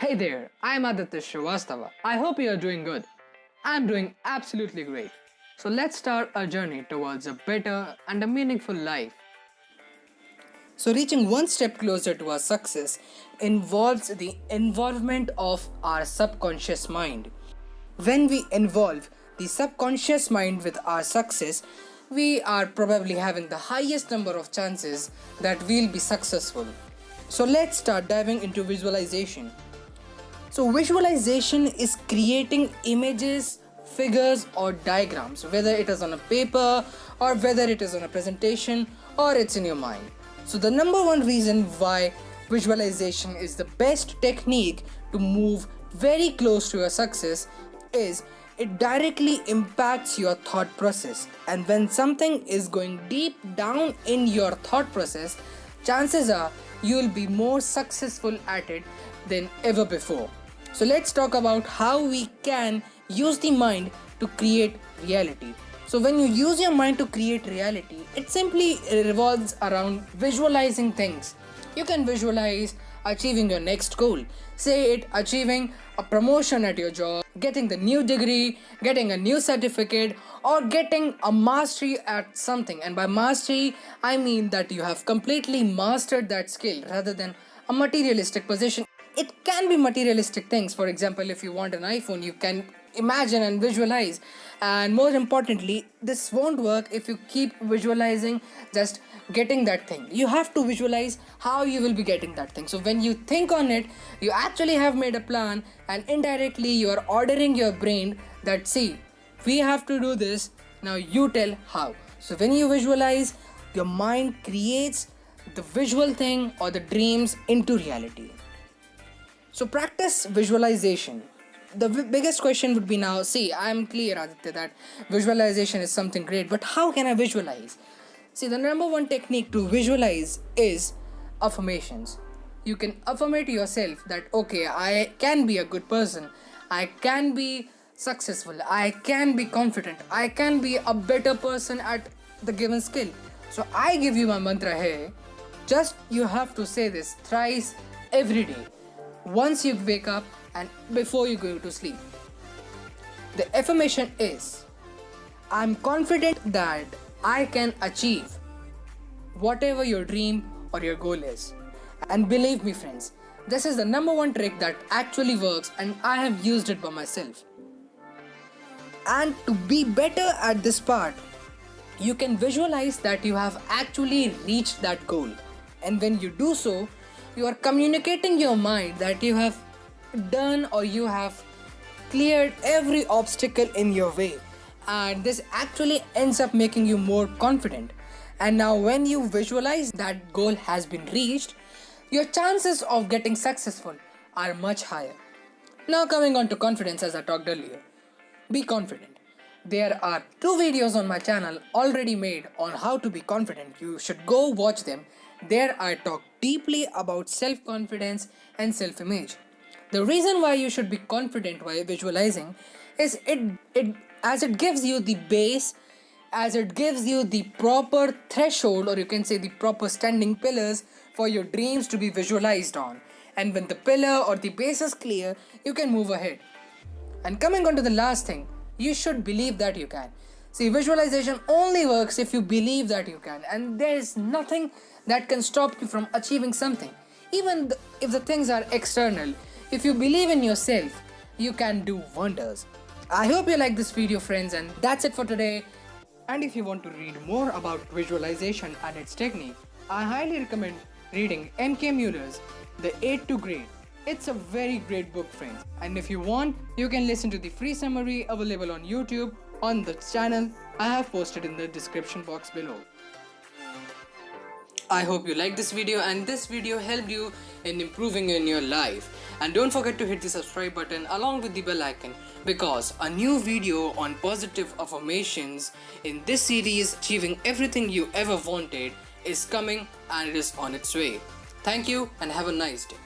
Hey there, I'm Aditya Srivastava. I hope you are doing good. I'm doing absolutely great. So let's start our journey towards a better and a meaningful life. So, reaching one step closer to our success involves the involvement of our subconscious mind. When we involve the subconscious mind with our success, we are probably having the highest number of chances that we'll be successful. So, let's start diving into visualization. So, visualization is creating images, figures, or diagrams, whether it is on a paper or whether it is on a presentation or it's in your mind. So, the number one reason why visualization is the best technique to move very close to your success is it directly impacts your thought process. And when something is going deep down in your thought process, chances are you will be more successful at it than ever before. So let's talk about how we can use the mind to create reality. So when you use your mind to create reality, it simply revolves around visualizing things. You can visualize achieving your next goal. Say it achieving a promotion at your job, getting the new degree, getting a new certificate, or getting a mastery at something. And by mastery, I mean that you have completely mastered that skill rather than a materialistic position. It can be materialistic things. For example, if you want an iPhone, you can imagine and visualize. And more importantly, this won't work if you keep visualizing just getting that thing. You have to visualize how you will be getting that thing. So when you think on it, you actually have made a plan, and indirectly you are ordering your brain that, see, we have to do this, now you tell how. So when you visualize, your mind creates the visual thing or the dreams into reality. So practice visualization. The biggest question would be now, see, I'm clear, Aditya, that visualization is something great, but how can I visualize? See, the number one technique to visualize is affirmations. You can affirmate yourself that, okay, I can be a good person, I can be successful, I can be confident, I can be a better person at the given skill. So I give you my mantra here. Just you have to say this thrice every day, once you wake up and before you go to sleep. The affirmation is, I'm confident that I can achieve whatever your dream or your goal is. And believe me, friends, this is the number one trick that actually works, and I have used it by myself. And to be better at this part, you can visualize that you have actually reached that goal. And when you do so, you are communicating your mind that you have done or you have cleared every obstacle in your way, and this actually ends up making you more confident. And now when you visualize that goal has been reached, your chances of getting successful are much higher. Now coming on to confidence, as I talked earlier, be confident. There are 2 videos on my channel already made on how to be confident. You should go watch them. There I talk deeply about self-confidence and self-image. The reason why you should be confident while visualizing is as it gives you the base, as it gives you the proper threshold, or you can say the proper standing pillars for your dreams to be visualized on. And when the pillar or the base is clear, you can move ahead. And coming on to the last thing, you should believe that you can. See, visualization only works if you believe that you can, and there is nothing that can stop you from achieving something. Even if the things are external, if you believe in yourself, you can do wonders. I hope you like this video, friends, and that's it for today. And if you want to read more about visualization and its technique, I highly recommend reading M.K. Mueller's The 8 to Great. It's a very great book, friends. And if you want, you can listen to the free summary available on YouTube on the channel I have posted in the description box below. I hope you liked this video and this video helped you in improving in your life. And don't forget to hit the subscribe button along with the bell icon, because a new video on positive affirmations in this series, Achieving Everything You Ever Wanted, is coming and it is on its way. Thank you and have a nice day.